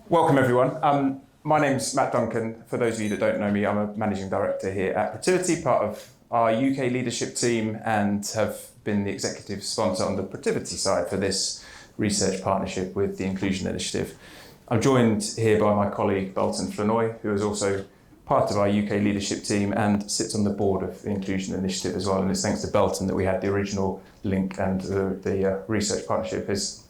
Welcome everyone. My name's Matt Duncan. For those of you that don't know me, I'm a Managing Director here at Protiviti, part of our UK leadership team, and have been the executive sponsor on the Protiviti side for this research partnership with the Inclusion Initiative. I'm joined here by my colleague Belton Flanoy, who is also part of our UK leadership team and sits on the board of the Inclusion Initiative as well. And it's thanks to Belton that we had the original link, and the research partnership is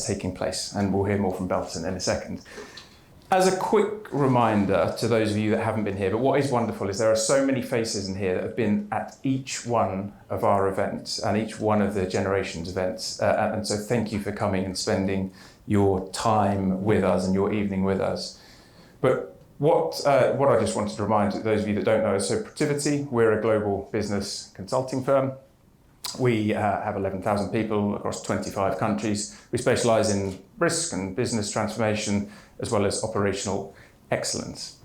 taking place, and we'll hear more from Belton in a second. As a quick reminder to those of you that haven't been here, but what is wonderful is there are so many faces in here that have been at each one of our events and each one of the Generations events, and so thank you for coming and spending your time with us and your evening with us. But what I just wanted to remind those of you that don't know is, so Protiviti, we're a global business consulting firm. We have 11,000 people across 25 countries. We specialise in risk and business transformation, as well as operational excellence.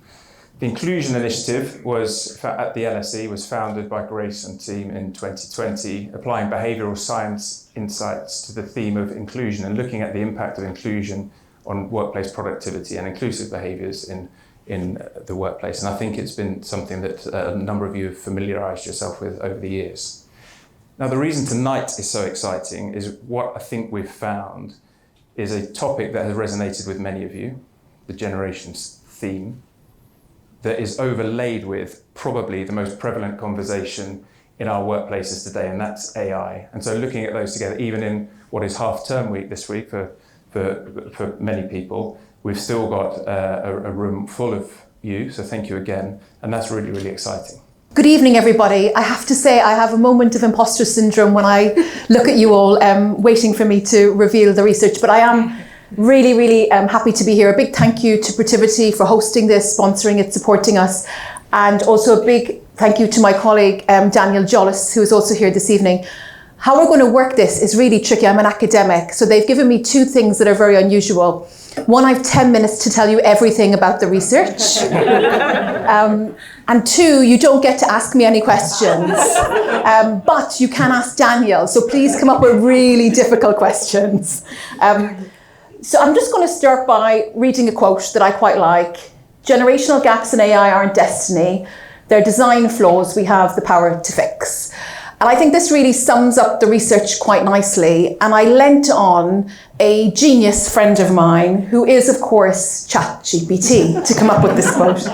The Inclusion Initiative at the LSE was founded by Grace and team in 2020, applying behavioural science insights to the theme of inclusion and looking at the impact of inclusion on workplace productivity and inclusive behaviours in the workplace. And I think it's been something that a number of you have familiarised yourself with over the years. Now, the reason tonight is so exciting is what I think we've found is a topic that has resonated with many of you, the generations theme, that is overlaid with probably the most prevalent conversation in our workplaces today, and that's AI. And so looking at those together, even in what is half-term week this week for many people, we've still got a room full of you, so thank you again, and that's really, really exciting. Good evening, everybody. I have to say I have a moment of imposter syndrome when I look at you all waiting for me to reveal the research, but I am really, really happy to be here. A big thank you to Protiviti for hosting this, sponsoring it, supporting us, and also a big thank you to my colleague Daniel Jollis, who is also here this evening. How we're going to work this is really tricky. I'm an academic, so they've given me two things that are very unusual. One, I have 10 minutes to tell you everything about the research. And two, you don't get to ask me any questions, but you can ask Daniel. So please come up with really difficult questions. So I'm just going to start by reading a quote that I quite like. Generational gaps in AI aren't destiny. They're design flaws we have the power to fix. And I think this really sums up the research quite nicely. And I lent on a genius friend of mine, who is, of course, ChatGPT, to come up with this quote.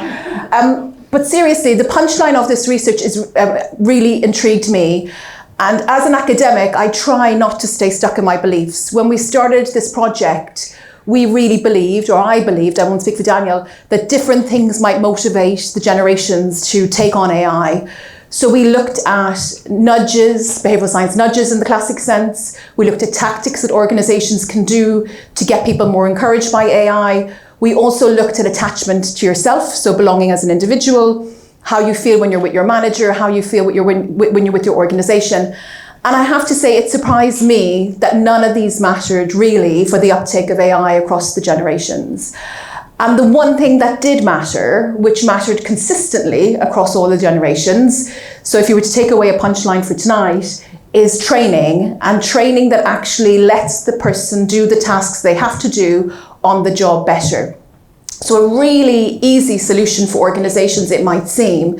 But seriously, the punchline of this research is really intrigued me. And as an academic, I try not to stay stuck in my beliefs. When we started this project, we really believed, or I believed, I won't speak for Daniel, that different things might motivate the generations to take on AI. So we looked at nudges, behavioural science nudges in the classic sense. We looked at tactics that organisations can do to get people more encouraged by AI. We also looked at attachment to yourself, so belonging as an individual, how you feel when you're with your manager, how you feel when you're with your organisation. And I have to say, it surprised me that none of these mattered really for the uptake of AI across the generations. And the one thing that did matter, which mattered consistently across all the generations, so if you were to take away a punchline for tonight, is training, and training that actually lets the person do the tasks they have to do on the job better. So a really easy solution for organizations, it might seem.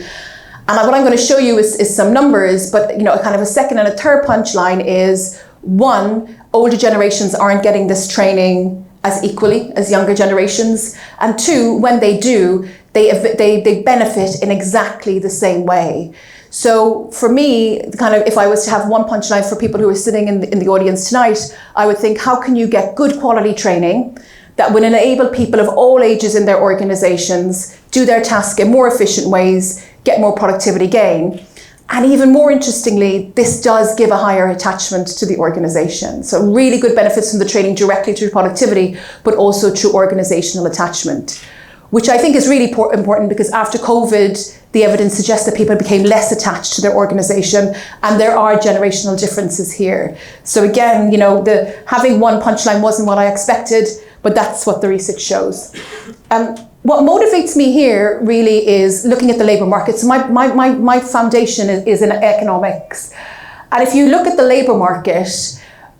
And what I'm going to show you is some numbers, but kind of a second and a third punchline is, one, older generations aren't getting this training as equally as younger generations, and two, when they do, they benefit in exactly the same way. So for me, kind of, if I was to have one punchline for people who are sitting in the audience tonight, I would think, how can you get good quality training that would enable people of all ages in their organizations do their task in more efficient ways, get more productivity gain? And even more interestingly, this does give a higher attachment to the organization. So really good benefits from the training directly through productivity, but also through organizational attachment, which I think is really important because after COVID, the evidence suggests that people became less attached to their organization, and there are generational differences here. So again, having one punchline wasn't what I expected, but that's what the research shows. What motivates me here really is looking at the labour market. So my foundation is in economics. And if you look at the labour market,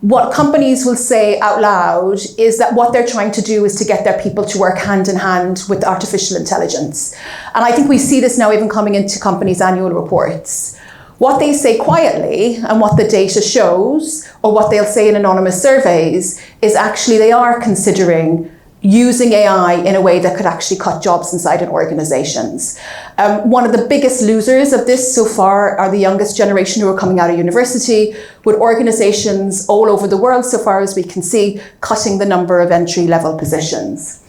what companies will say out loud is that what they're trying to do is to get their people to work hand in hand with artificial intelligence. And I think we see this now even coming into companies' annual reports. What they say quietly and what the data shows, or what they'll say in anonymous surveys, is actually they are considering using AI in a way that could actually cut jobs inside an organizations. One of the biggest losers of this so far are the youngest generation who are coming out of university, with organizations all over the world, so far as we can see, cutting the number of entry-level positions.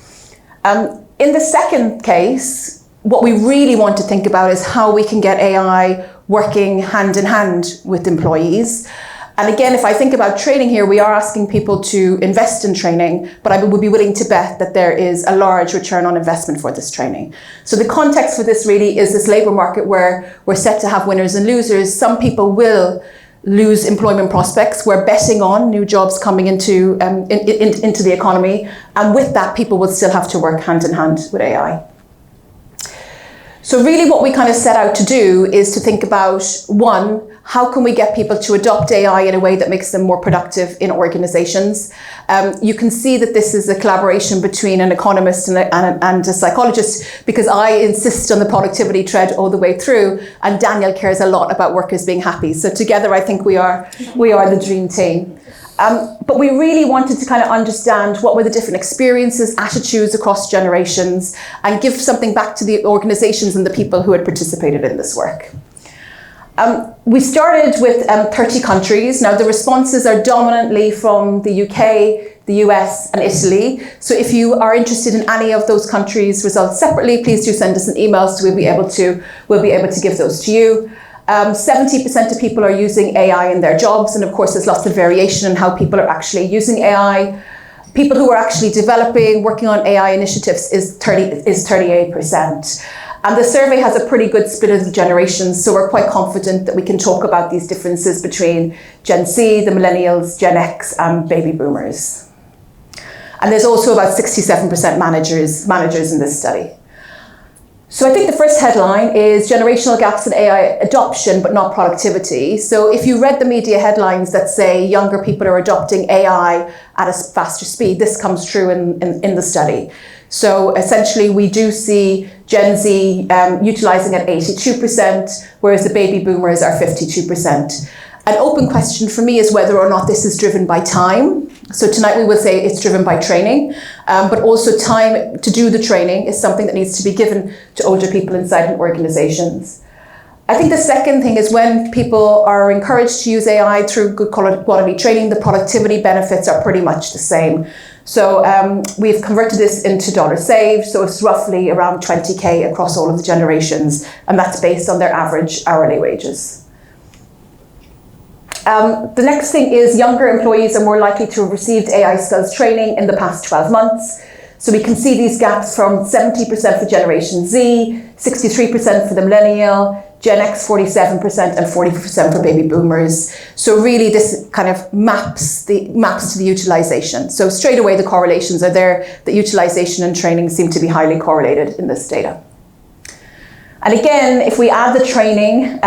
In the second case, what we really want to think about is how we can get AI working hand in hand with employees. And again, if I think about training here, we are asking people to invest in training, but I would be willing to bet that there is a large return on investment for this training. So the context for this really is this labour market where we're set to have winners and losers. Some people will lose employment prospects. We're betting on new jobs coming into the economy. And with that, people will still have to work hand in hand with AI. So really what we kind of set out to do is to think about, one, how can we get people to adopt AI in a way that makes them more productive in organizations? You can see that this is a collaboration between an economist and a psychologist, because I insist on the productivity thread all the way through, and Daniel cares a lot about workers being happy. So together I think we are the dream team. But we really wanted to kind of understand what were the different experiences, attitudes across generations, and give something back to the organizations and the people who had participated in this work. We started with 30 countries. Now the responses are dominantly from the UK, the US and Italy. So if you are interested in any of those countries' results separately, please do send us an email so we'll be able to give those to you. 70% of people are using AI in their jobs, and of course there's lots of variation in how people are actually using AI. People who are actually developing, working on AI initiatives is 38%. And the survey has a pretty good split of the generations, so we're quite confident that we can talk about these differences between Gen Z, the millennials, Gen X and baby boomers. And there's also about 67% managers in this study. So I think the first headline is generational gaps in AI adoption, but not productivity. So if you read the media headlines that say younger people are adopting AI at a faster speed, this comes true in the study. So essentially we do see Gen Z utilising at 82%, whereas the baby boomers are 52%. An open question for me is whether or not this is driven by time. So tonight we will say it's driven by training, but also time to do the training is something that needs to be given to older people inside organizations. I think the second thing is when people are encouraged to use AI through good quality training, the productivity benefits are pretty much the same. So we've converted this into dollars saved, so it's roughly around 20K across all of the generations, and that's based on their average hourly wages. The next thing is younger employees are more likely to have received AI skills training in the past 12 months. So we can see these gaps from 70% for Generation Z, 63% for the millennial, Gen X 47% and 40% for baby boomers. So really this kind of maps to the utilization. So straight away the correlations are there. The utilization and training seem to be highly correlated in this data. And again, if we add the training,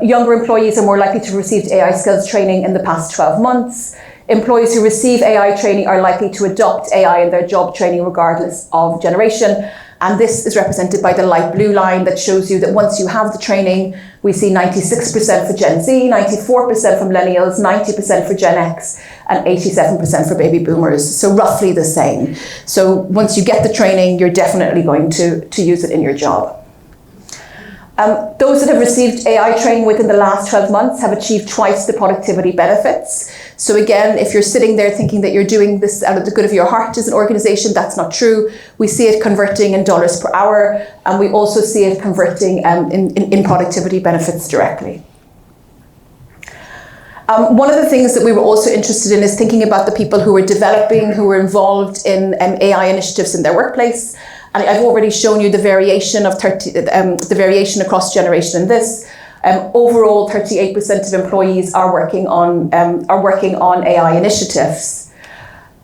younger employees are more likely to have received AI skills training in the past 12 months. Employees who receive AI training are likely to adopt AI in their job training regardless of generation. And this is represented by the light blue line that shows you that once you have the training, we see 96% for Gen Z, 94% for millennials, 90% for Gen X, and 87% for baby boomers. So roughly the same. So once you get the training, you're definitely going to use it in your job. Those that have received AI training within the last 12 months have achieved twice the productivity benefits. So again, if you're sitting there thinking that you're doing this out of the good of your heart as an organization, that's not true. We see it converting in dollars per hour, and we also see it converting in productivity benefits directly. One of the things that we were also interested in is thinking about the people who were developing, who were involved in AI initiatives in their workplace. And I've already shown you the variation of the variation across generation in this. Overall, 38% of employees are working on AI initiatives.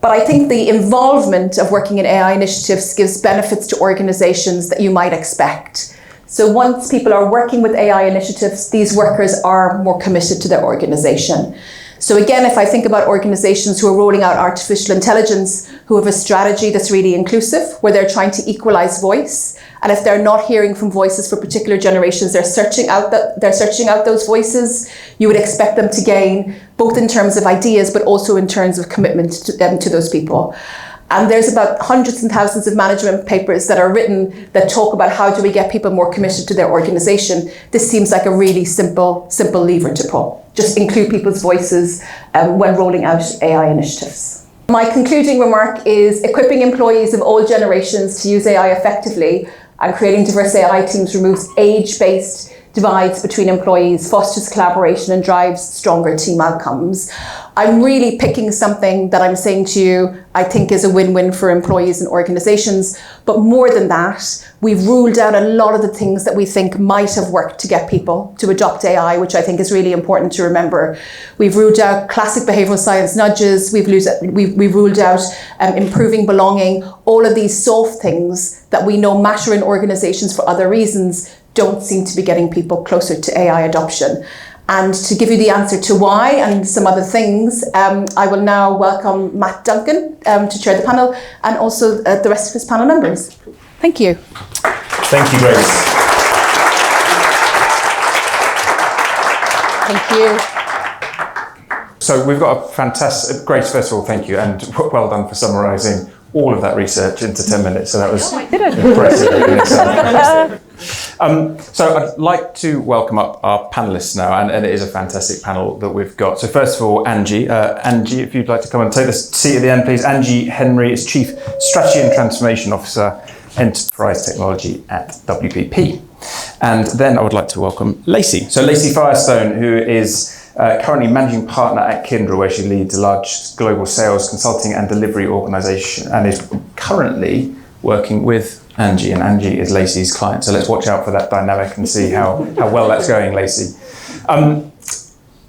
But I think the involvement of working in AI initiatives gives benefits to organizations that you might expect. So once people are working with AI initiatives, these workers are more committed to their organization. So again, if I think about organizations who are rolling out artificial intelligence, who have a strategy that's really inclusive, where they're trying to equalize voice, and if they're not hearing from voices for particular generations, they're searching out those voices, you would expect them to gain, both in terms of ideas, but also in terms of commitment to those people. And there's about hundreds and thousands of management papers that are written that talk about how do we get people more committed to their organization. This seems like a really simple lever to pull. Just include people's voices when rolling out AI initiatives. My concluding remark is equipping employees of all generations to use AI effectively and creating diverse AI teams removes age-based divides between employees, fosters collaboration and drives stronger team outcomes. I'm really picking something that I'm saying to you I think is a win-win for employees and organizations, but more than that, we've ruled out a lot of the things that we think might have worked to get people to adopt AI, which I think is really important to remember. We've ruled out classic behavioral science nudges, we've ruled out improving belonging, all of these soft things that we know matter in organizations for other reasons don't seem to be getting people closer to AI adoption. And to give you the answer to why and some other things, I will now welcome Matt Duncan to chair the panel and also the rest of his panel members. Thank you. Thank you, Grace. Thank you. So we've got a fantastic, Grace, first of all, thank you, and well done for summarising all of that research into 10 minutes. So that was impressive in itself. So I'd like to welcome up our panellists now, and it is a fantastic panel that we've got. So first of all, Angie. Angie, if you'd like to come and take the seat at the end, please. Angie Henry is Chief Strategy and Transformation Officer, Enterprise Technology at WPP. And then I would like to welcome Lacey. So Lacey Firestone, who is currently Managing Partner at Kyndryl, where she leads a large global sales, consulting and delivery organisation, and is currently working with Angie, and Angie is Lacey's client. So let's watch out for that dynamic and see how well that's going, Lacey.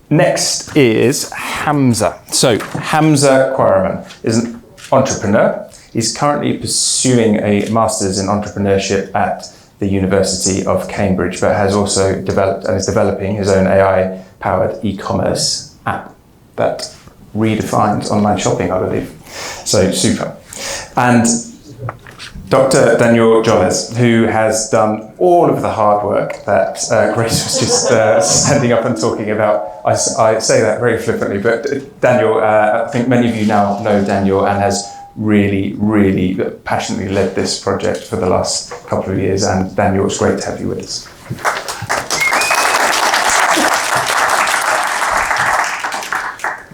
Next is Hamza. So Hamza Quarryman is an entrepreneur. He's currently pursuing a master's in entrepreneurship at the University of Cambridge, but has also developed and is developing his own AI-powered e-commerce app that redefines online shopping, I believe. So super. And Dr. Daniel Jones, who has done all of the hard work that Grace was just standing up and talking about. I say that very flippantly, but Daniel, I think many of you now know Daniel, and has really, really passionately led this project for the last couple of years. And Daniel, it's great to have you with us.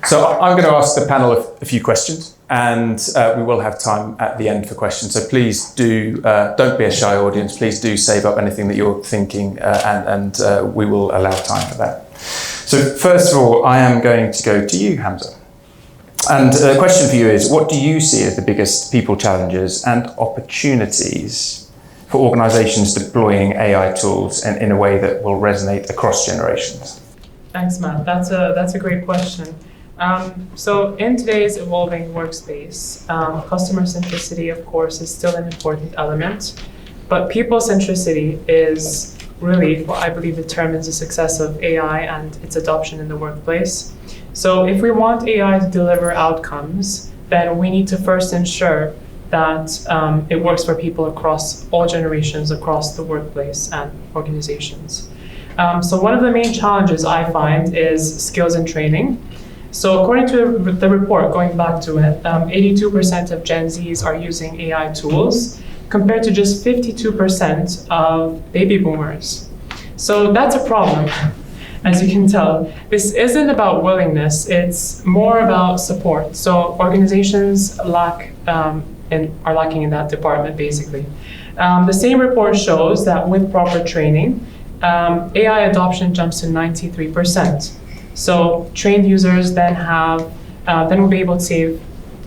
So I'm going to ask the panel a few questions, and we will have time at the end for questions. So please don't be a shy audience. Please do save up anything that you're thinking, and we will allow time for that. So first of all, I am going to go to you, Hamza. And the question for you is, what do you see as the biggest people challenges and opportunities for organisations deploying AI tools in a way that will resonate across generations? Thanks, Matt. That's a great question. So in today's evolving workspace, customer centricity, of course, is still an important element, but people centricity is really what I believe determines the success of AI and its adoption in the workplace. So if we want AI to deliver outcomes, then we need to first ensure that it works for people across all generations, across the workplace and organizations. So one of the main challenges I find is skills and training. So according to the report, going back to it, 82% of Gen Zs are using AI tools, compared to just 52% of baby boomers. So that's a problem, as you can tell. This isn't about willingness, it's more about support. So organizations are lacking in that department, basically. The same report shows that with proper training, AI adoption jumps to 93%. So trained users then will be able to save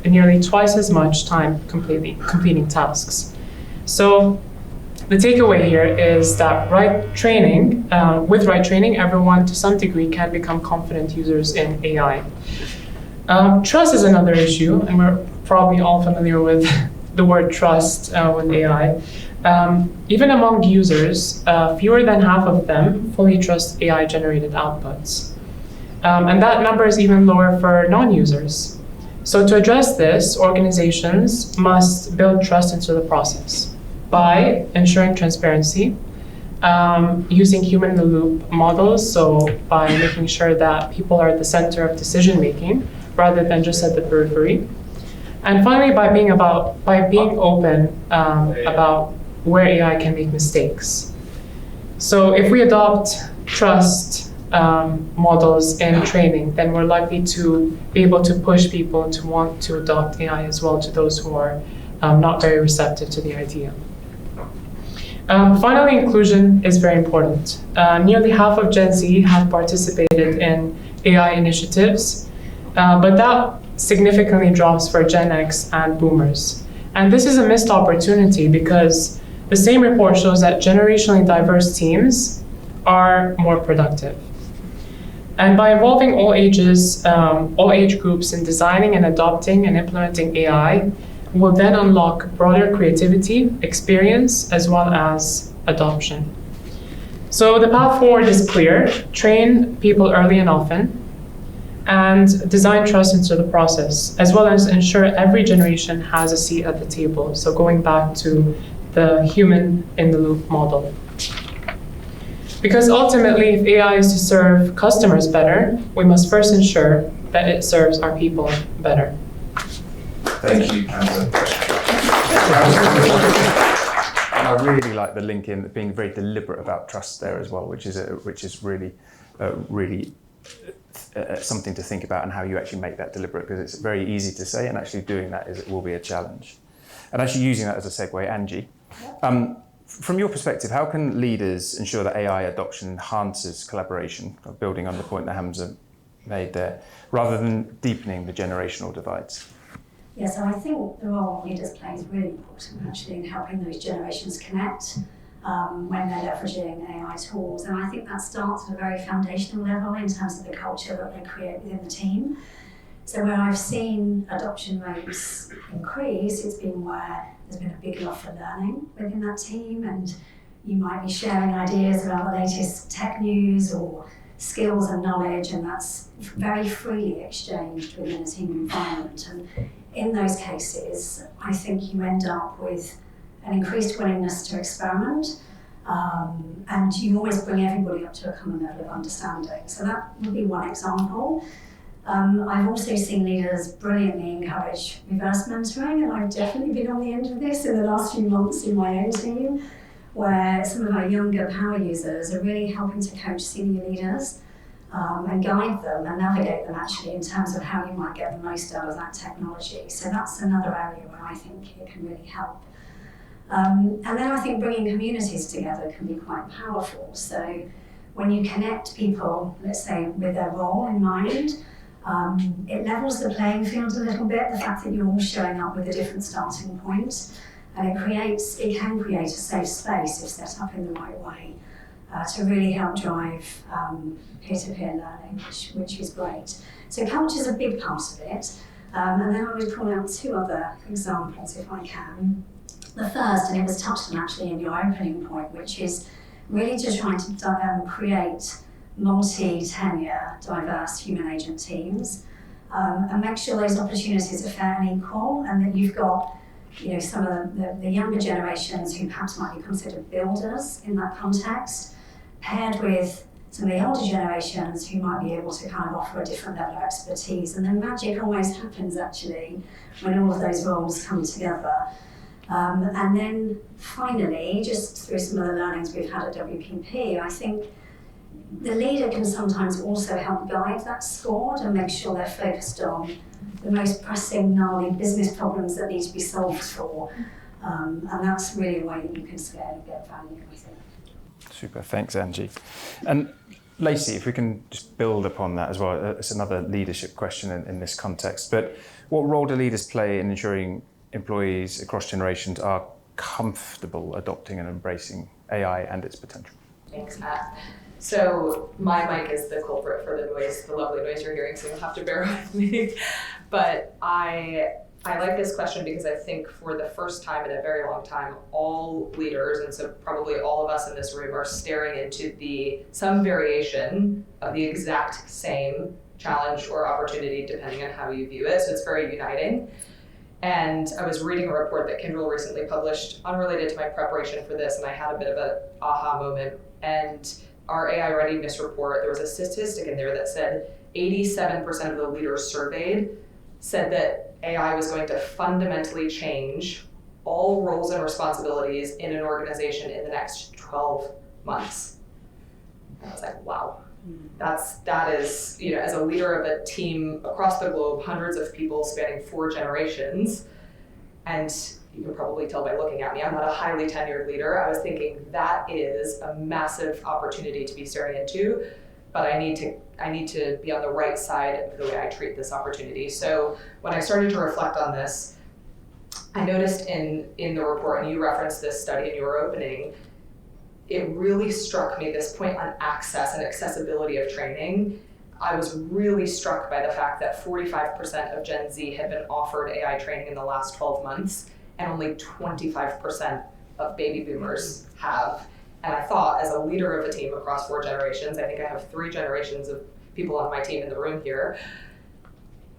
nearly twice as much time completing tasks. So the takeaway here is that with right training, everyone to some degree can become confident users in AI. Trust is another issue, and we're probably all familiar with the word trust with AI. Even among users, fewer than half of them fully trust AI-generated outputs. And that number is even lower for non-users. So to address this, organizations must build trust into the process by ensuring transparency, using human-in-the-loop models, so by making sure that people are at the center of decision-making rather than just at the periphery. And finally, by being open about where AI can make mistakes. So if we adopt trust models in training, then we're likely to be able to push people to want to adopt AI as well, to those who are not very receptive to the idea. Finally, inclusion is very important. Nearly half of Gen Z have participated in AI initiatives, but that significantly drops for Gen X and Boomers. And this is a missed opportunity because the same report shows that generationally diverse teams are more productive. And by involving all ages, all age groups in designing and adopting and implementing AI, will then unlock broader creativity, experience, as well as adoption. So the path forward is clear: train people early and often, and design trust into the process, as well as ensure every generation has a seat at the table. So going back to the human-in-the-loop model. Because ultimately, if AI is to serve customers better, we must first ensure that it serves our people better. Thank you, Cancer. And I really like the link in being very deliberate about trust there as well, which is really something to think about, and how you actually make that deliberate, because it's very easy to say, and actually doing that will be a challenge. And actually using that as a segue, Angie, from your perspective, how can leaders ensure that AI adoption enhances collaboration, building on the point that Hamza made there, rather than deepening the generational divides? Yeah, so I think the role leaders play is really important actually in helping those generations connect when they're leveraging AI tools. And I think that starts at a very foundational level in terms of the culture that they create within the team. So where I've seen adoption rates increase, it's been where there's been a big love for learning within that team, and you might be sharing ideas about the latest tech news or skills and knowledge, and that's very freely exchanged within a team environment. And in those cases, I think you end up with an increased willingness to experiment, and you always bring everybody up to a common level of understanding. So that would be one example. I've also seen leaders brilliantly encourage reverse mentoring, and I've definitely been on the end of this in the last few months in my own team, where some of our younger power users are really helping to coach senior leaders and guide them and navigate them actually in terms of how you might get the most out of that technology. So that's another area where I think it can really help. And then I think bringing communities together can be quite powerful. So when you connect people, let's say with their role in mind, it levels the playing field a little bit, the fact that you're all showing up with a different starting point, and it can create a safe space if set up in the right way to really help drive peer-to-peer learning, which is great. So culture is a big part of it, and then I would call out two other examples if I can. The first, and it was touched on actually in your opening point, which is really to try to create multi-tenure, diverse human agent teams, and make sure those opportunities are fair and equal, and that you've got some of the younger generations who perhaps might be considered builders in that context, paired with some of the older generations who might be able to kind of offer a different level of expertise. And then magic always happens actually when all of those roles come together. And then finally, just through some of the learnings we've had at WPP, I think the leader can sometimes also help guide that squad and make sure they're focused on the most pressing, gnarly business problems that need to be solved for. And that's really a way that you can scale and get value, I think. Super, thanks, Angie. And Lacey, if we can just build upon that as well, it's another leadership question in this context, but what role do leaders play in ensuring employees across generations are comfortable adopting and embracing AI and its potential? Thanks, Matt. So my mic is the culprit for the noise, the lovely noise you're hearing, so you'll have to bear with me. But I I like this question because I think for the first time in a very long time, all leaders, and so probably all of us in this room, are staring into some variation of the exact same challenge or opportunity, depending on how you view it. So it's very uniting. And I was reading a report that Kyndryl recently published, unrelated to my preparation for this, and I had a bit of an aha moment. And our AI readiness report, there was a statistic in there that said 87% of the leaders surveyed said that AI was going to fundamentally change all roles and responsibilities in an organization in the next 12 months. And I was like, wow. That is, as a leader of a team across the globe, hundreds of people spanning 4 generations, and you can probably tell by looking at me, I'm not a highly tenured leader. I was thinking that is a massive opportunity to be staring into, but I need to be on the right side of the way I treat this opportunity. So when I started to reflect on this, I noticed in the report, and you referenced this study in your opening, it really struck me, this point on access and accessibility of training. I was really struck by the fact that 45% of Gen Z had been offered AI training in the last 12 months, and only 25% of baby boomers have. And I thought, as a leader of a team across 4 generations, I think I have 3 generations of people on my team in the room here,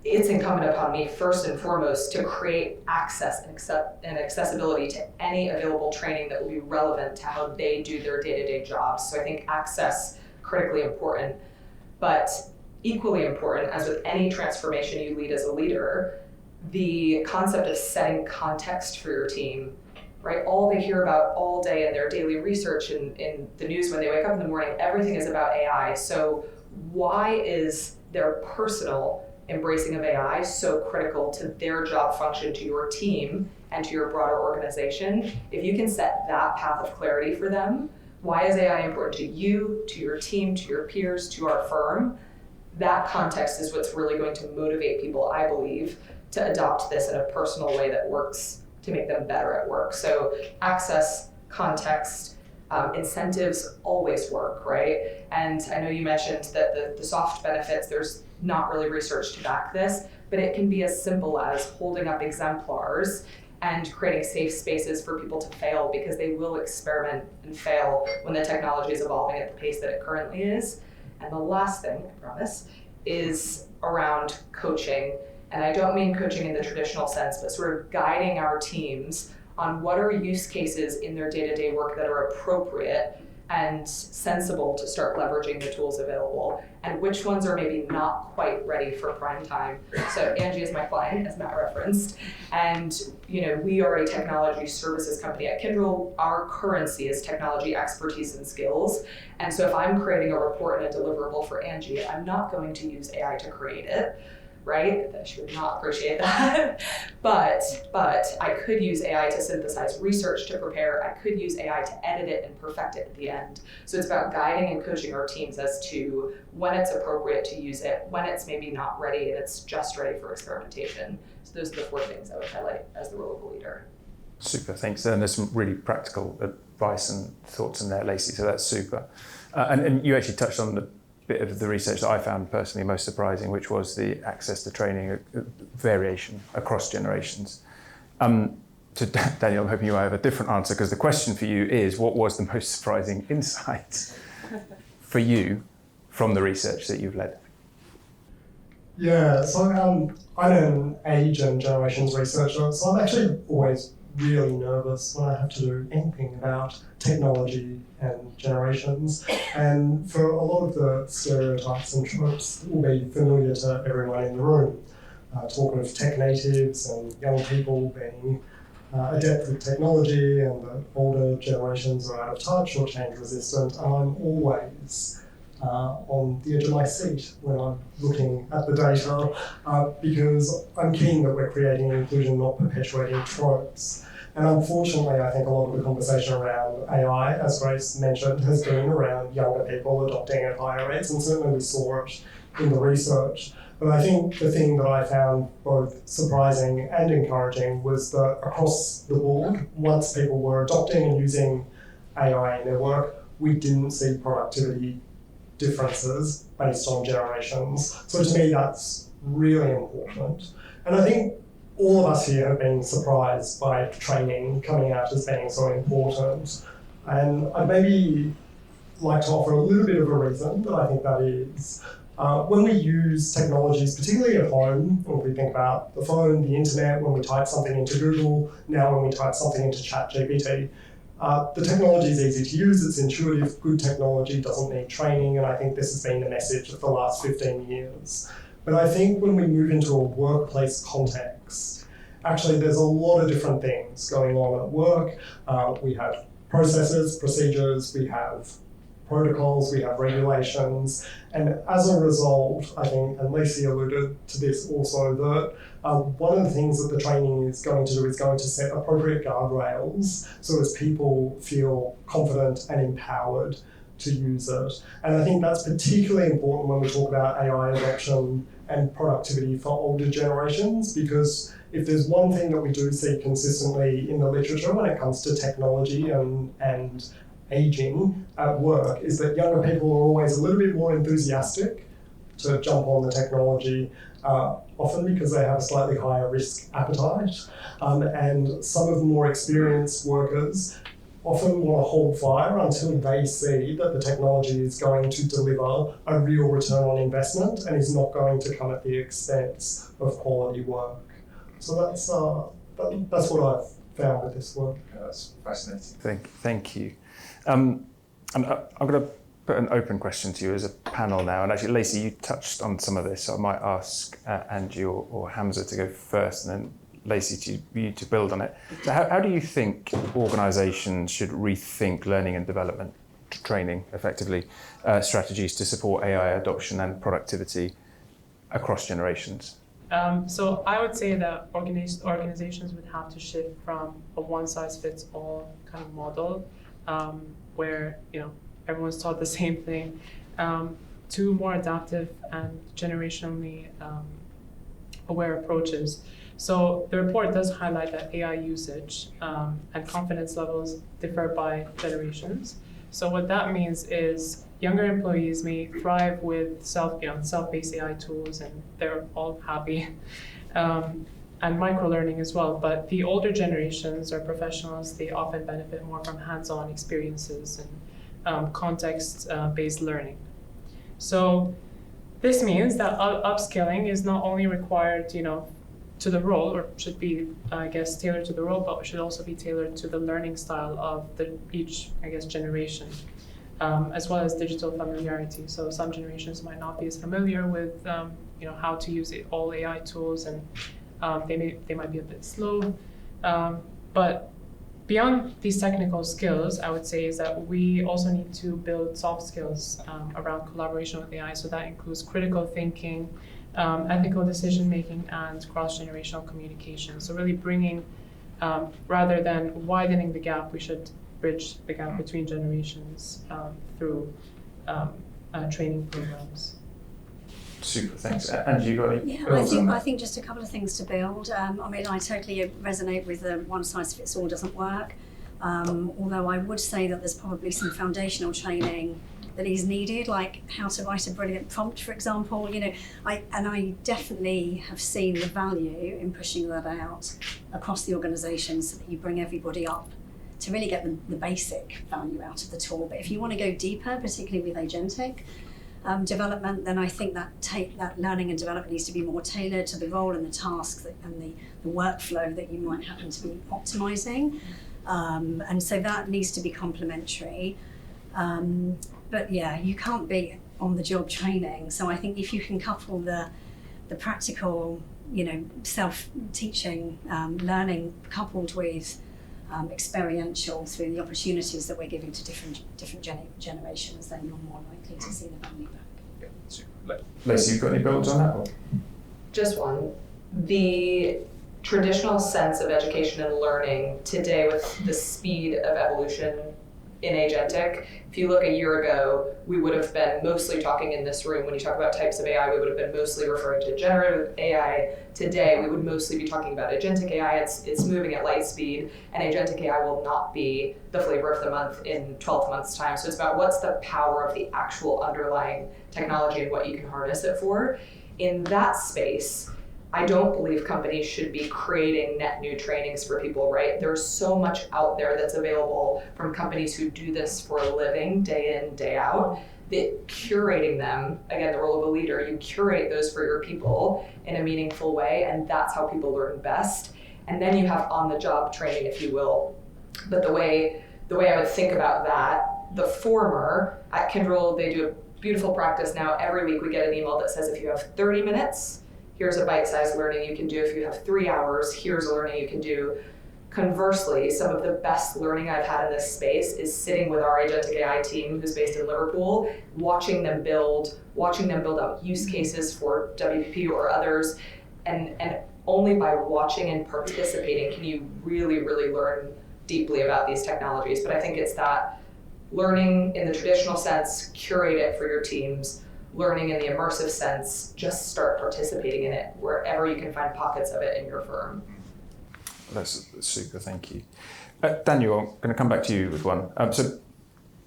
it's incumbent upon me first and foremost to create access and accessibility to any available training that will be relevant to how they do their day-to-day jobs. So I think access, critically important, but equally important, as with any transformation you lead as a leader, the concept of setting context for your team, right? All they hear about all day in their daily research and in the news when they wake up in the morning, everything is about AI. So why is their personal embracing of AI so critical to their job function, to your team, and to your broader organization? If you can set that path of clarity for them, why is AI important to you, to your team, to your peers, to our firm? That context is what's really going to motivate people, I believe, to adopt this in a personal way that works to make them better at work. So access, context, incentives always work, right? And I know you mentioned that the soft benefits, there's not really research to back this, but it can be as simple as holding up exemplars and creating safe spaces for people to fail, because they will experiment and fail when the technology is evolving at the pace that it currently is. And the last thing, I promise, is around coaching. And I don't mean coaching in the traditional sense, but sort of guiding our teams on what are use cases in their day-to-day work that are appropriate and sensible to start leveraging the tools available, and which ones are maybe not quite ready for prime time. So Angie is my client, as Matt referenced, and we are a technology services company at Kyndryl. Our currency is technology expertise and skills. And so if I'm creating a report and a deliverable for Angie, I'm not going to use AI to create it, right? She would not appreciate that. But I could use AI to synthesize research to prepare. I could use AI to edit it and perfect it at the end. So it's about guiding and coaching our teams as to when it's appropriate to use it, when it's maybe not ready and it's just ready for experimentation. So those are the 4 things I would highlight as the role of a leader. Super, thanks. And there's some really practical advice and thoughts in there, Lacey, so that's super. And you actually touched on the bit of the research that I found personally most surprising, which was the access to training variation across generations. To Daniel, I'm hoping you might have a different answer, because the question for you is, what was the most surprising insight for you from the research that you've led? Yeah, so I'm an age and generations researcher, so I'm actually always really nervous when I have to do anything about technology and generations. And for a lot of the stereotypes and tropes that will be familiar to everyone in the room, talking of tech natives and young people being adept with technology, and the older generations are out of touch or change resistant, and I'm always on the edge of my seat when I'm looking at the data, because I'm keen that we're creating inclusion, not perpetuating tropes. And unfortunately, I think a lot of the conversation around AI, as Grace mentioned, has been around younger people adopting at higher rates, and certainly we saw it in the research. But I think the thing that I found both surprising and encouraging was that across the board, once people were adopting and using AI in their work, we didn't see productivity differences based on generations. So to me, that's really important. And I think all of us here have been surprised by training coming out as being so important. And I'd maybe like to offer a little bit of a reason that I think that is. When we use technologies, particularly at home, when we think about the phone, the internet, when we type something into Google, now when we type something into ChatGPT, the technology is easy to use, it's intuitive, good technology doesn't need training, and I think this has been the message of the last 15 years. But I think when we move into a workplace context, actually there's a lot of different things going on at work. We have processes, procedures, we have protocols, we have regulations, and as a result, I think, and Lacey alluded to this also, that one of the things that the training is going to do is going to set appropriate guardrails so as people feel confident and empowered to use it. And I think that's particularly important when we talk about AI adoption and productivity for older generations, because if there's one thing that we do see consistently in the literature when it comes to technology and aging at work is that younger people are always a little bit more enthusiastic to jump on the technology, often because they have a slightly higher risk appetite. And some of the more experienced workers often want to hold fire until they see that the technology is going to deliver a real return on investment and is not going to come at the expense of quality work. So that's what I've found with this work. Yeah, that's fascinating. Thank you. And I'm going to put an open question to you as a panel now. And actually, Lacey, you touched on some of this, so I might ask Angie or Hamza to go first, and then Lacey, you to build on it. So how do you think organisations should rethink learning and development, training, effectively, strategies to support AI adoption and productivity across generations? So I would say that organizations would have to shift from a one-size-fits-all kind of model, where everyone's taught the same thing, to more adaptive and generationally aware approaches. So the report does highlight that AI usage and confidence levels differ by generations. So what that means is younger employees may thrive with self-paced AI tools, and they're all happy, and micro-learning as well. But the older generations or professionals, they often benefit more from hands-on experiences and context-based learning. So this means that upskilling is not only required, to the role, or should be, tailored to the role, but should also be tailored to the learning style of each generation, as well as digital familiarity. So some generations might not be as familiar with, how to use all AI tools, and they might be a bit slow. But beyond these technical skills, I would say is that we also need to build soft skills around collaboration with AI. So that includes critical thinking, ethical decision-making, and cross-generational communication. So really bringing, rather than widening the gap, we should bridge the gap between generations through training programs. Super, thanks. And you got any? Yeah, I think just a couple of things to build. I totally resonate with the one-size-fits-all doesn't work. Although I would say that there's probably some foundational training that is needed, like how to write a brilliant prompt, for example. I definitely have seen the value in pushing that out across the organisation so that you bring everybody up to really get the basic value out of the tool. But if you want to go deeper, particularly with agentic development, then I think that learning and development needs to be more tailored to the role and the task and the workflow that you might happen to be optimising. And so that needs to be complementary. But yeah, you can't be on-the-job training. So I think if you can couple the practical, self-teaching learning coupled with experiential through the opportunities that we're giving to different generations, then you're more likely to see the value back. Yeah, Lacey, you got any builds on that? Or? Just one. The traditional sense of education and learning today, with the speed of evolution in agentic, if you look a year ago, we would have been mostly talking in this room, when you talk about types of AI, we would have been mostly referring to generative AI. Today, we would mostly be talking about agentic AI. It's moving at light speed, and agentic AI will not be the flavor of the month in 12 months' time. So it's about what's the power of the actual underlying technology and what you can harness it for. In that space, I don't believe companies should be creating net new trainings for people, right? There's so much out there that's available from companies who do this for a living, day in, day out, that curating them, again, the role of a leader, you curate those for your people in a meaningful way, and that's how people learn best. And then you have on-the-job training, if you will. But the way I would think about that, the former, at Kyndryl, they do a beautiful practice now. Every week we get an email that says if you have 30 minutes, here's a bite-sized learning you can do. If you have 3 hours, here's a learning you can do. Conversely, some of the best learning I've had in this space is sitting with our agentic AI team who's based in Liverpool, watching them build out use cases for WPP or others, and only by watching and participating can you really, really learn deeply about these technologies. But I think it's that learning in the traditional sense, curate it for your teams, learning in the immersive sense, just start participating in it wherever you can find pockets of it in your firm. That's super, thank you. Daniel, I'm going to come back to you with one. So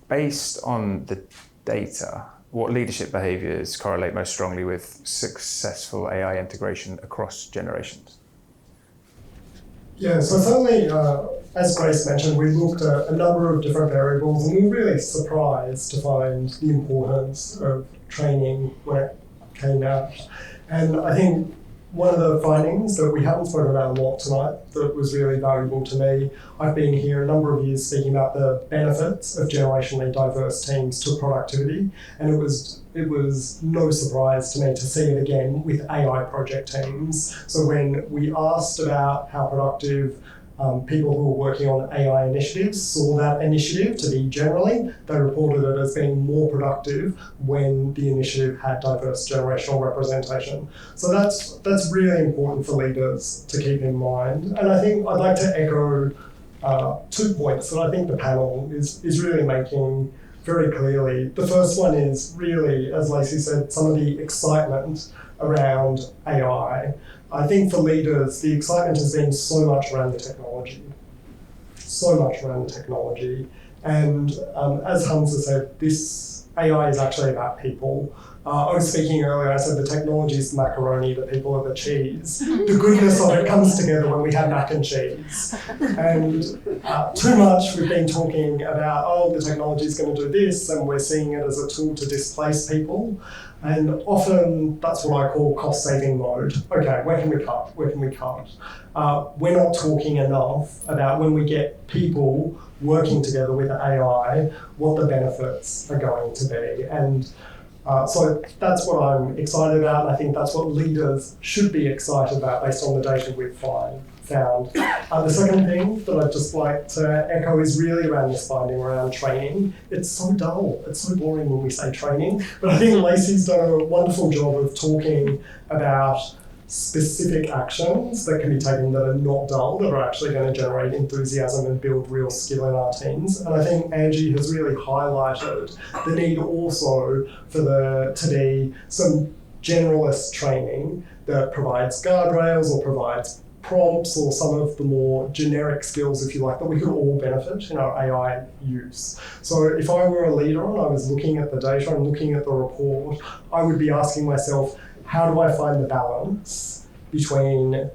based on the data, what leadership behaviours correlate most strongly with successful AI integration across generations? Yeah, so certainly, as Grace mentioned, we looked at a number of different variables, and we were really surprised to find the importance of training when it came out. And I think one of the findings that we haven't spoken about a lot tonight that was really valuable to me, I've been here a number of years speaking about the benefits of generationally diverse teams to productivity, and it was no surprise to me to see it again with AI project teams. So when we asked about how productive people who were working on AI initiatives saw that initiative to be generally, they reported it as being more productive when the initiative had diverse generational representation. So that's really important for leaders to keep in mind. And I think I'd like to echo 2 points that I think the panel is really making very clearly. The first one is really, as Lacey said, some of the excitement around AI. I think for leaders, the excitement has been so much around the technology. And as Hamza said, this AI is actually about people. I was speaking earlier, I said the technology is the macaroni, the people are the cheese. The goodness of it comes together when we have mac and cheese. And too much we've been talking about, the technology is going to do this, and we're seeing it as a tool to displace people. And often that's what I call cost-saving mode. Okay, where can we cut? We're not talking enough about when we get people working together with AI, what the benefits are going to be. And so that's what I'm excited about, and I think that's what leaders should be excited about based on the data we've found. The second thing that I'd just like to echo is really around this finding around training. It's so dull, it's so boring when we say training, but I think Lacey's done a wonderful job of talking about specific actions that can be taken that are not dull, that are actually going to generate enthusiasm and build real skill in our teams. And I think Angie has really highlighted the need also for there to be some generalist training that provides guardrails or provides prompts or some of the more generic skills, if you like, that we could all benefit in our AI use. So if I were a leader and I was looking at the data and looking at the report, I would be asking myself, how do I find the balance between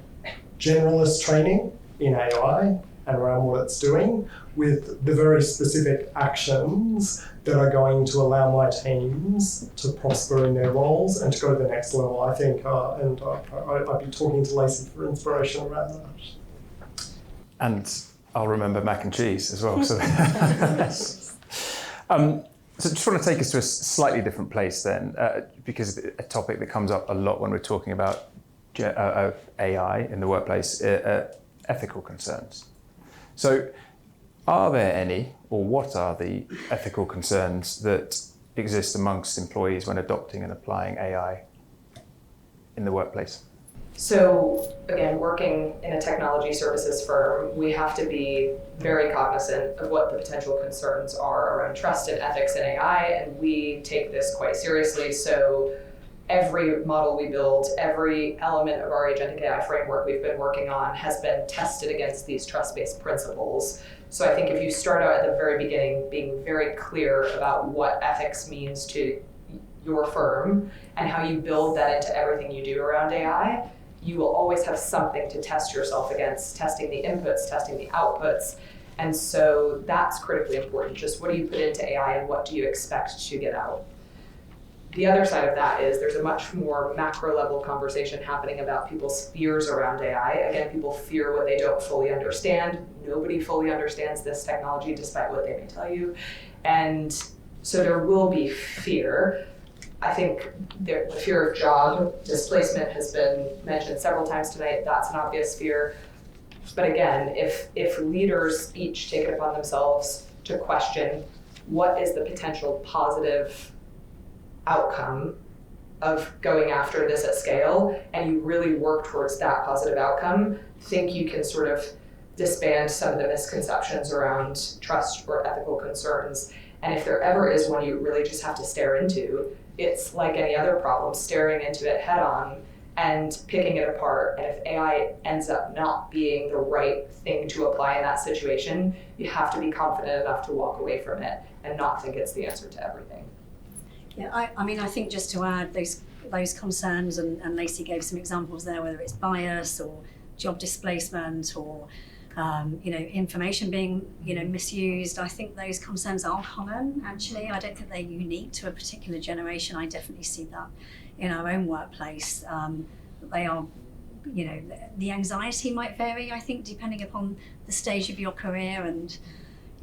generalist training in AI and around what it's doing with the very specific actions that are going to allow my teams to prosper in their roles and to go to the next level, I think. I'd be talking to Lacey for inspiration around that. And I'll remember mac and cheese as well. So just want to take us to a slightly different place then, because a topic that comes up a lot when we're talking about AI in the workplace, ethical concerns. So are there any, or what are the ethical concerns that exist amongst employees when adopting and applying AI in the workplace? So again, working in a technology services firm, we have to be very cognizant of what the potential concerns are around trust and ethics in AI, and we take this quite seriously. So every model we build, every element of our agentic AI framework we've been working on has been tested against these trust-based principles. So I think if you start out at the very beginning, being very clear about what ethics means to your firm and how you build that into everything you do around AI, you will always have something to test yourself against, testing the inputs, testing the outputs. And so that's critically important. Just what do you put into AI and what do you expect to get out? The other side of that is there's a much more macro level conversation happening about people's fears around AI. Again, people fear what they don't fully understand. Nobody fully understands this technology despite what they may tell you. And so there will be fear. I think the fear of job displacement has been mentioned several times tonight. That's an obvious fear. But again, if leaders each take it upon themselves to question what is the potential positive outcome of going after this at scale, and you really work towards that positive outcome, think you can sort of disband some of the misconceptions around trust or ethical concerns. And if there ever is one you really just have to stare into, it's like any other problem, staring into it head on and picking it apart. And if AI ends up not being the right thing to apply in that situation, you have to be confident enough to walk away from it and not think it's the answer to everything. Yeah, I mean, I think just to add those concerns, and LSE gave some examples there, whether it's bias or job displacement or information being misused. I think those concerns are common. Actually, I don't think they're unique to a particular generation. I definitely see that in our own workplace. They are, the anxiety might vary. I think depending upon the stage of your career. And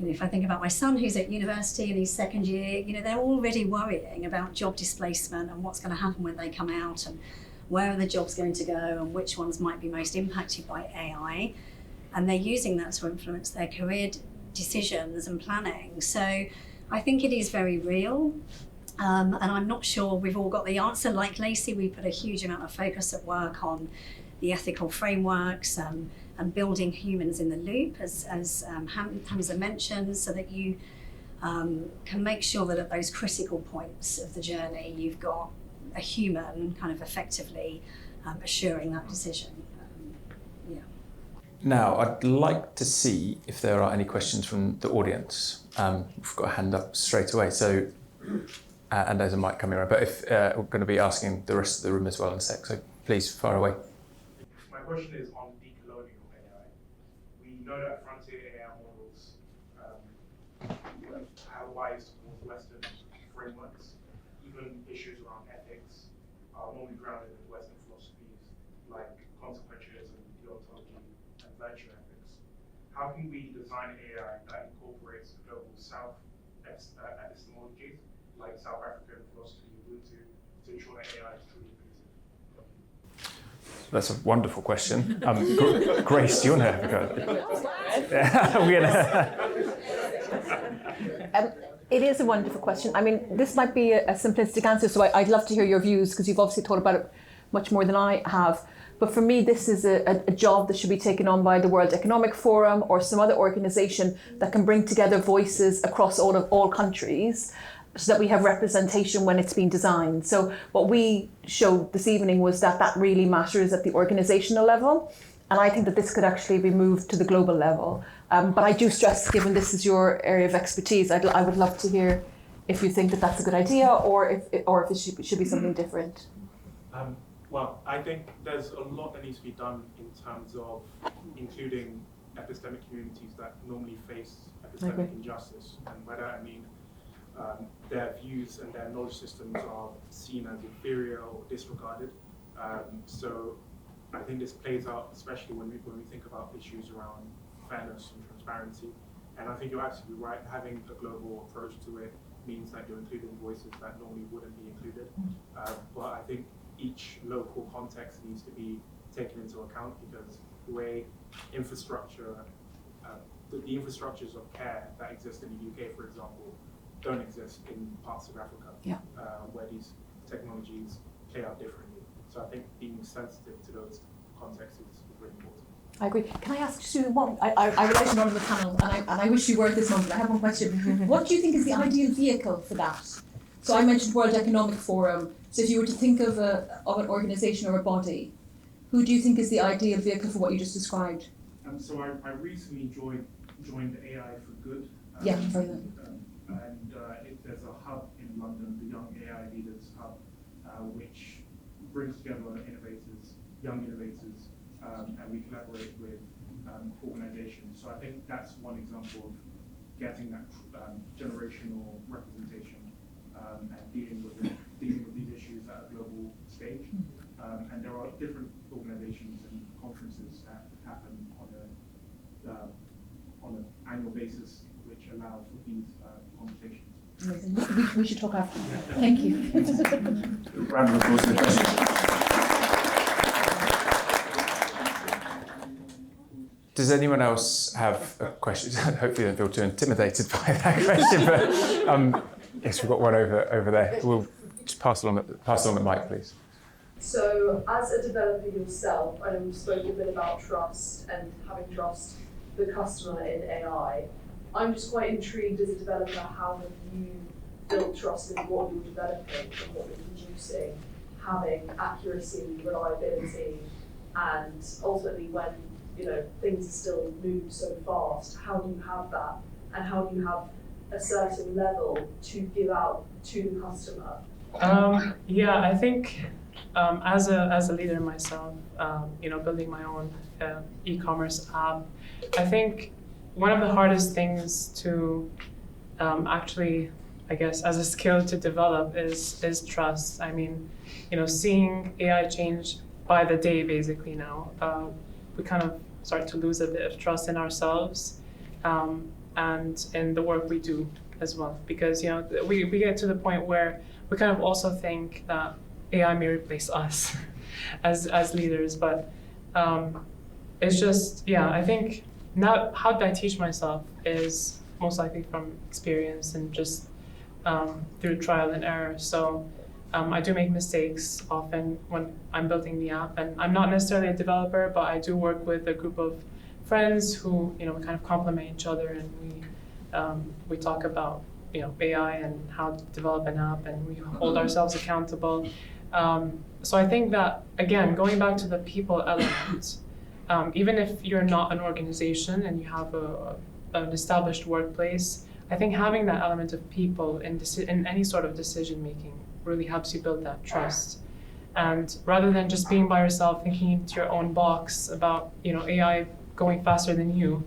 if I think about my son who's at university in his second year, they're already worrying about job displacement and what's going to happen when they come out and where are the jobs going to go and which ones might be most impacted by AI. And they're using that to influence their career decisions and planning. So I think it is very real. And I'm not sure we've all got the answer. Like LSE, we put a huge amount of focus at work on the ethical frameworks and building humans in the loop, as Hamza mentioned, so that you can make sure that at those critical points of the journey, you've got a human kind of effectively assuring that decision. Now, I'd like to see if there are any questions from the audience. We've got a hand up straight away. So, and there's a mic coming around, but if we're going to be asking the rest of the room as well in a sec, so please fire away. My question is on decolonial AI. We know that frontier AI models have bias towards Western frameworks. Even issues around ethics are normally grounded in Western philosophies like consequentialism, deontology, and virtue ethics. How can we design AI that incorporates global South epistemologies, like South African philosophy, Ubuntu, to ensure that AI is truly inclusive? That's a wonderful question. Grace, do you want to have a go? It is a wonderful question. I mean, this might be a simplistic answer, so I'd love to hear your views because you've obviously thought about it much more than I have. But for me, this is a job that should be taken on by the World Economic Forum or some other organisation that can bring together voices across all countries so that we have representation when it's being designed. So what we showed this evening was that really matters at the organisational level. And I think that this could actually be moved to the global level. But I do stress, given this is your area of expertise, I would love to hear if you think that that's a good idea or if it should be something different. Well, I think there's a lot that needs to be done in terms of including epistemic communities that normally face epistemic injustice. And by that I mean their views and their knowledge systems are seen as inferior or disregarded. So I think this plays out especially when we think about issues around fairness and transparency. And I think you're absolutely right, having a global approach to it means that you're including voices that normally wouldn't be included. But I think each local context needs to be taken into account because the way infrastructure, the infrastructures of care that exist in the UK, for example, don't exist in parts of Africa, where these technologies play out differently. So I think being sensitive to those contexts is really important. I agree. Can I ask you one? I realize you're not on the panel, and I wish you were at this moment. I have one question. What do you think is the ideal vehicle for that? So I mentioned World Economic Forum. So if you were to think of an organisation or a body, who do you think is the ideal vehicle for what you just described? So I recently joined AI for Good. Very good. And there's a hub in London, the Young AI Leaders Hub, which brings together innovators young innovators, and we collaborate with organizations. So I think that's one example of getting that generational representation and dealing with these issues at a global stage. And there are different organizations and conferences that happen on an annual basis, which allow for these conversations. We should talk after. Thank you. Round of applause for the question. Does anyone else have a question? Hopefully you don't feel too intimidated by that question, but yes, we've got one over there. We'll just pass along the mic, please. So, as a developer yourself, I know we've spoken a bit about trust and having trust the customer in AI. I'm just quite intrigued as a developer, how have you built trust in what you're developing and what you're producing, having accuracy, reliability, and ultimately when things are still moved so fast, how do you have that, and how do you have a certain level to give out to the customer? Yeah, I think as a leader myself, building my own e-commerce app, I think one of the hardest things to actually, I guess, as a skill to develop is trust. I mean, seeing AI change by the day basically now, we kind of start to lose a bit of trust in ourselves and in the work we do as well, because we get to the point where we kind of also think that AI may replace us as leaders, but it's just, I think now how did I teach myself is most likely from experience and just through trial and error. So I do make mistakes often when I'm building the app, and I'm not necessarily a developer, but I do work with a group of friends who we kind of complement each other, and we talk about AI and how to develop an app, and we hold ourselves accountable. So I think that, again, going back to the people element, even if you're not an organization and you have an established workplace, I think having that element of people in any sort of decision making really helps you build that trust. And rather than just being by yourself, thinking into your own box about AI going faster than you,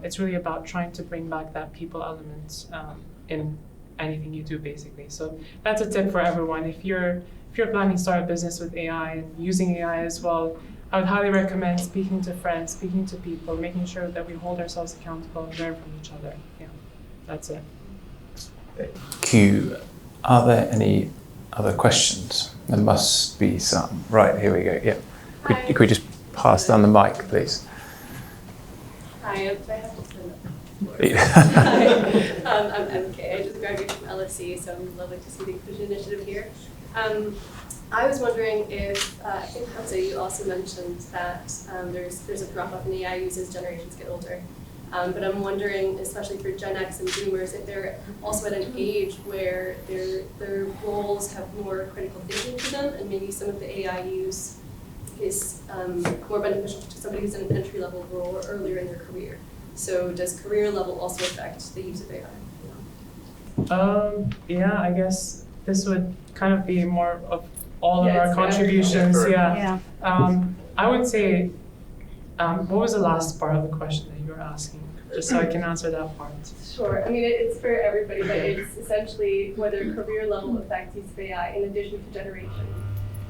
it's really about trying to bring back that people element in anything you do, basically. So that's a tip for everyone. If you're planning to start a business with AI and using AI as well, I would highly recommend speaking to friends, speaking to people, making sure that we hold ourselves accountable and learn from each other. Yeah, that's it. Q, are there any other questions? There must be some. Right, here we go. Yeah. Could we just pass down the mic, please? Hi, I have to stand up. Hi. I'm MK. I just graduated from LSE, so I'm lovely to see the Inclusion Initiative here. I was wondering if, I think Hamza, you also mentioned that there's a drop-off in AI use as generations get older. But I'm wondering, especially for Gen X and Boomers, if they're also at an age where their roles have more critical thinking to them, and maybe some of the AI use is more beneficial to somebody who's in an entry-level role or earlier in their career. So does career level also affect the use of AI? Yeah, I guess this would kind of be more of all of our contributions. Yeah. I would say, what was the last part of the question that you were asking? Just so I can answer that part. Sure. I mean, it's for everybody, but it's essentially whether career level affects use of AI in addition to generation.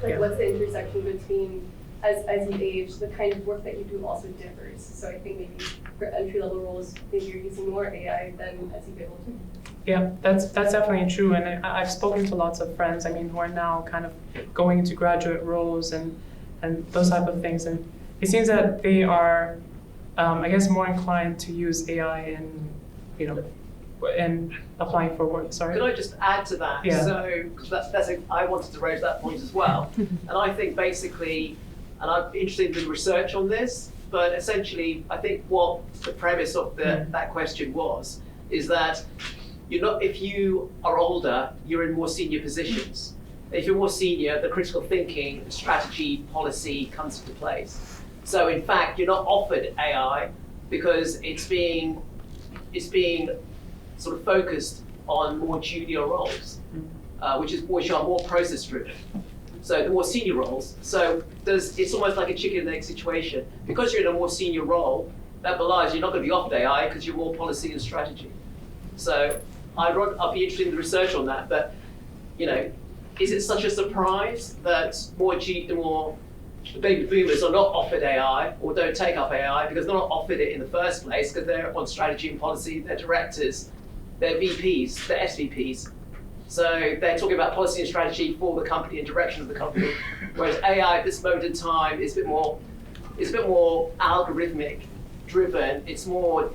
Like, what's the intersection between, as you age, the kind of work that you do also differs. So I think maybe for entry-level roles, maybe you're using more AI than as you get older. Yeah, that's definitely true. And I've spoken to lots of friends, who are now kind of going into graduate roles and those type of things. And it seems that they are, I guess, more inclined to use AI in applying for work. Sorry. Could I just add to that? Yeah. So I wanted to raise that point as well. And I think basically, and I'm interested in the research on this, but essentially I think what the premise of that question was is that if you are older, you're in more senior positions. If you're more senior, the critical thinking, strategy, policy comes into place. So in fact, you're not offered AI because it's being sort of focused on more junior roles, which are more process driven. So the more senior roles. So it's almost like a chicken and egg situation. Because you're in a more senior role, that belies you're not going to be off at AI because you're more policy and strategy. So I'll be interested in the research on that. But is it such a surprise that the baby boomers are not offered AI or don't take up AI because they're not offered it in the first place because they're on strategy and policy, they're directors, they're VPs, they're SVPs. So they're talking about policy and strategy for the company and direction of the company, whereas AI at this moment in time is a bit more algorithmic driven. It's more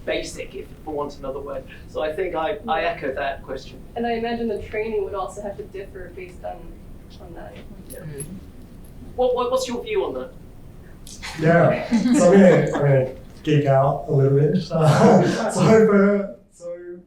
basic, if for want of another word. So I think I echo that question. And I imagine the training would also have to differ based on that. Yeah. What's your view on that? Yeah, so I'm gonna geek out a little bit. So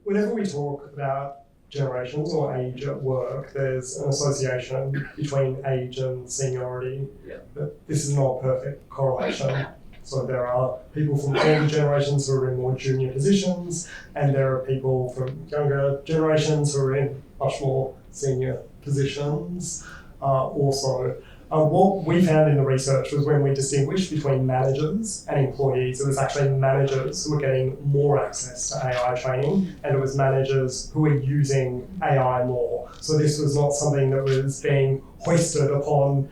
whenever we talk about generations or age at work, there's an association between age and seniority. Yeah. But this is not a perfect correlation. So there are people from older generations who are in more junior positions, and there are people from younger generations who are in much more senior positions also. What we found in the research was when we distinguished between managers and employees, it was actually managers who were getting more access to AI training, and it was managers who were using AI more. So this was not something that was being hoisted upon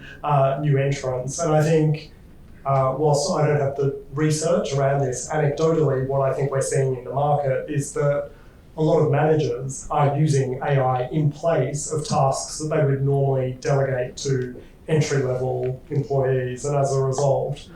new entrants. And I think, whilst I don't have the research around this, anecdotally, what I think we're seeing in the market is that a lot of managers are using AI in place of tasks that they would normally delegate to entry-level employees, and as a result,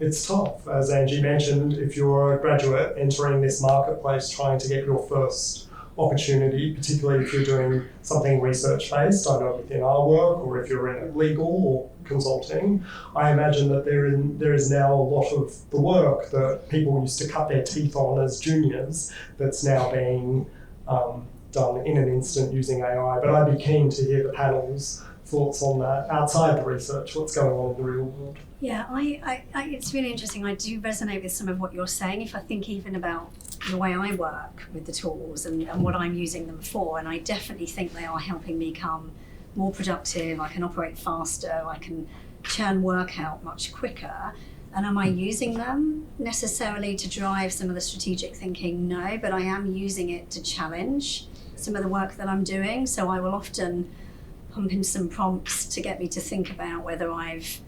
it's tough. As Angie mentioned, if you're a graduate entering this marketplace trying to get your first opportunity, particularly if you're doing something research-based, I know within our work, or if you're in legal or consulting, I imagine that there is now a lot of the work that people used to cut their teeth on as juniors that's now being done in an instant using AI. But I'd be keen to hear the panel's thoughts on that outside the research, what's going on in the real world. Yeah, it's really interesting. I do resonate with some of what you're saying. If I think even about the way I work with the tools and what I'm using them for, and I definitely think they are helping me become more productive. I can operate faster, I can churn work out much quicker. And am I using them necessarily to drive some of the strategic thinking? No, but I am using it to challenge some of the work that I'm doing. So I will often pump in some prompts to get me to think about whether I've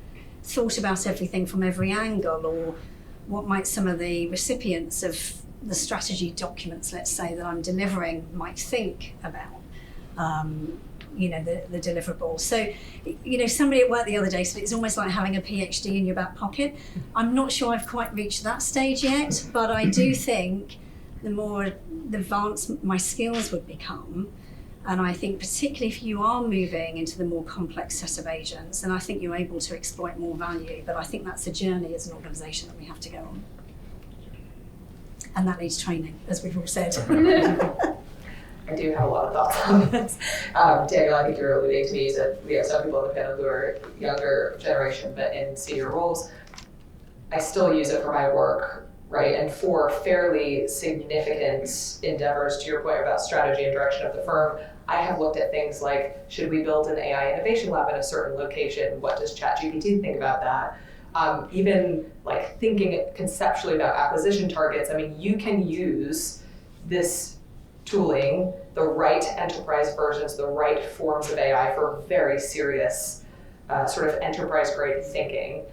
thought about everything from every angle, or what might some of the recipients of the strategy documents, let's say, that I'm delivering might think about, the deliverables. So, somebody at work the other day said it's almost like having a PhD in your back pocket. I'm not sure I've quite reached that stage yet, but I do think the more advanced my skills would become, and I think particularly if you are moving into the more complex set of agents, then I think you're able to exploit more value. But I think that's a journey as an organisation that we have to go on. And that needs training, as we've all said. I do have a lot of thoughts on this. Daniel, I think you're alluding to me that we have some people on the panel who are younger generation, but in senior roles. I still use it for my work, right? And for fairly significant endeavors, to your point about strategy and direction of the firm, I have looked at things like, should we build an AI innovation lab in a certain location? What does ChatGPT think about that? Even like thinking conceptually about acquisition targets. I mean, you can use this tooling, the right enterprise versions, the right forms of AI for very serious sort of enterprise grade thinking.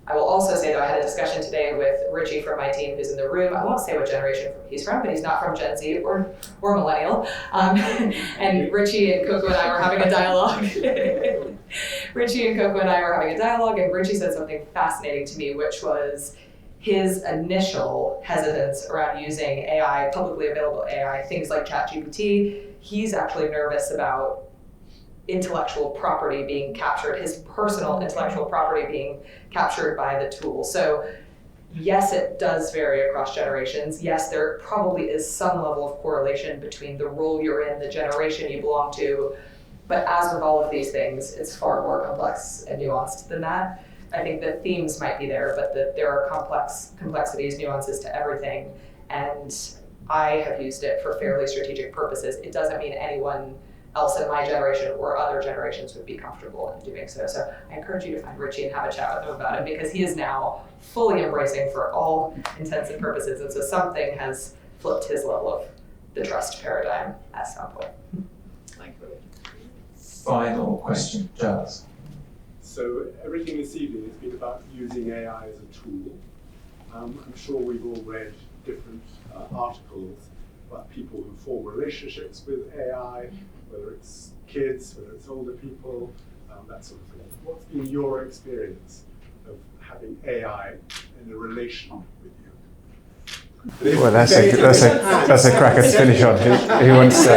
I will also say that I had a discussion today with Richie from my team who's in the room. I won't say what generation he's from, but he's not from Gen Z or millennial. And Richie and Coco and I were having a dialogue. And Richie said something fascinating to me, which was his initial hesitance around using AI, publicly available AI, things like ChatGPT. He's actually nervous about intellectual property being captured, his personal intellectual property being captured by the tool. So yes, it does vary across generations. Yes, there probably is some level of correlation between the role you're in, the generation you belong to, but as with all of these things, it's far more complex and nuanced than that. I think the themes might be there, but there are complexities, nuances to everything, and I have used it for fairly strategic purposes. It doesn't mean anyone else in my generation or other generations would be comfortable in doing so. So I encourage you to find Richie and have a chat with him about it, because he is now fully embracing for all intents and purposes. And so something has flipped his level of the trust paradigm at some point. Thank you. Final question, Giles. So everything this evening has been about using AI as a tool. I'm sure we've all read different articles about people who form relationships with AI, whether it's kids, whether it's older people, that sort of thing. What's been your experience of having AI in a relation with you? Well, that's a cracker to finish on. Who wants to?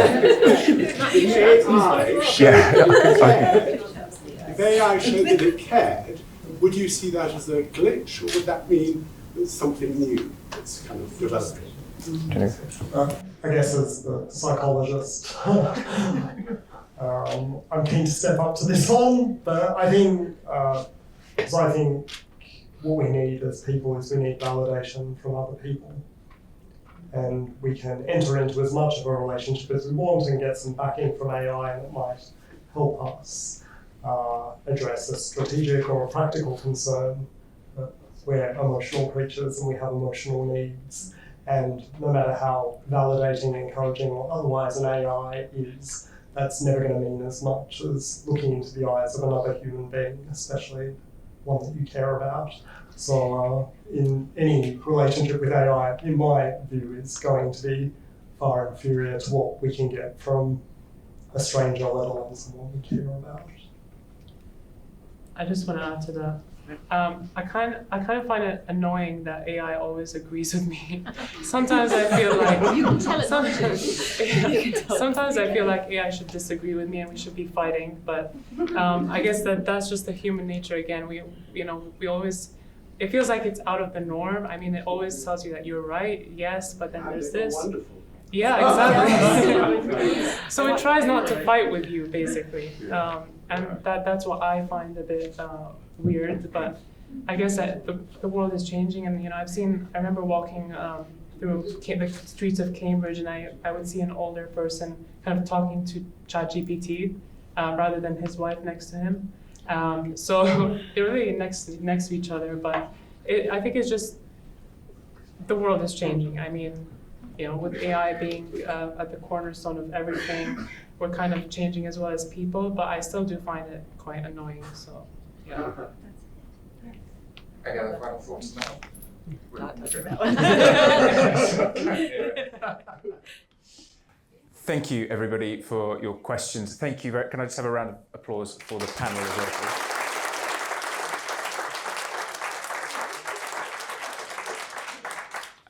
If AI showed that it cared, would you see that as a glitch, or would that mean it's something new that's kind of developing? I guess as the psychologist, I'm keen to step up to this one, but I think what we need as people is we need validation from other people. And we can enter into as much of a relationship as we want and get some backing from AI, and it might help us address a strategic or a practical concern. But we're emotional creatures and we have emotional needs. And no matter how validating, encouraging, or otherwise an AI is, that's never going to mean as much as looking into the eyes of another human being, especially one that you care about. So in any relationship with AI, in my view, is going to be far inferior to what we can get from a stranger, let alone someone we care about. I just want to add to that. I kind of find it annoying that AI always agrees with me. Sometimes I feel like You can tell it. sometimes I feel like AI should disagree with me and we should be fighting. But I guess that's just the human nature again. We always. It feels like it's out of the norm. I mean, it always tells you that you're right, yes, but then there's this. Wonderful. Yeah, exactly. So it tries not to fight with you, basically. And that's what I find a bit weird, but I guess that the world is changing, and I remember walking through the streets of Cambridge, and I would see an older person kind of talking to ChatGPT rather than his wife next to him. So they're really next to each other, but I think it's just the world is changing. I mean, with AI being at the cornerstone of everything, we're kind of changing as well as people, but I still do find it quite annoying. So, yeah. Any other final thoughts now? Not touching that one. Thank you, everybody, for your questions. Thank you. Can I just have a round of applause for the panel as well, please?